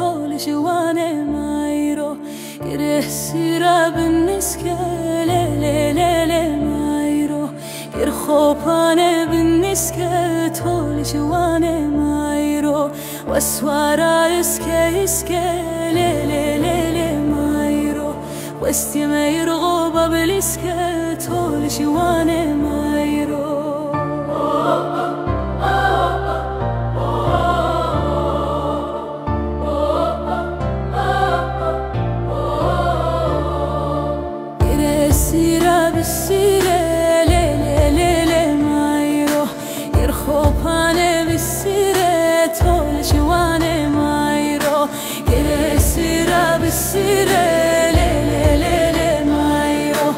طول جواني مايرو كره سيرا بالنسكة ليلي مايرو كر خوباني بالنسكة طول جواني مايرو واسوارا اسكي ليلي مايرو واستي مايرو غوبا بالاسكة طول جواني مايرو سيرا بالسيرة ليلي مايرو يرخوباني بالسيرة طول جواني مايرو سيرا بالسيرة ليلي مايرو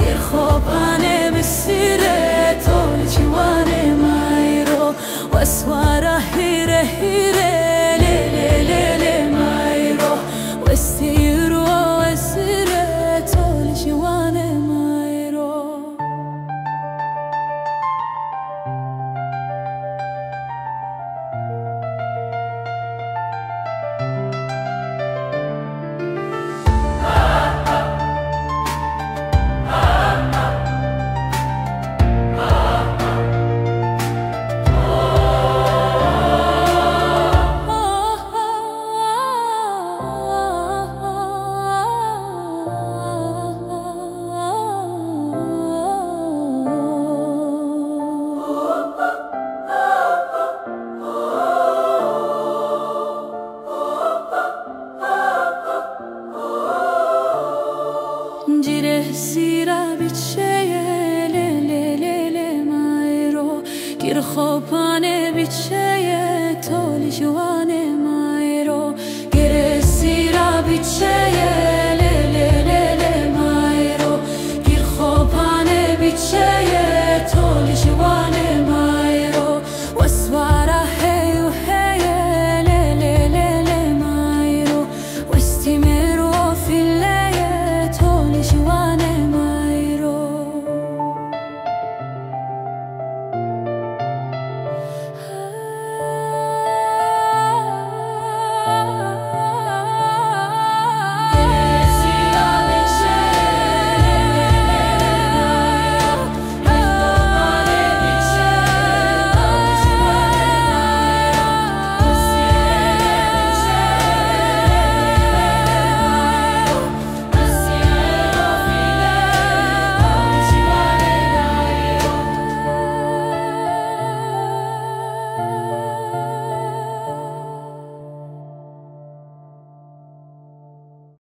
يرخوباني بالسيرة طول جواني مايرو واسوارا هيرة ليلي مايرو واستيرو واسيرة طول جواني Gire sira biçeye lele mayro Gir khopane biçeye tol jwane mayro Gire sira biçeye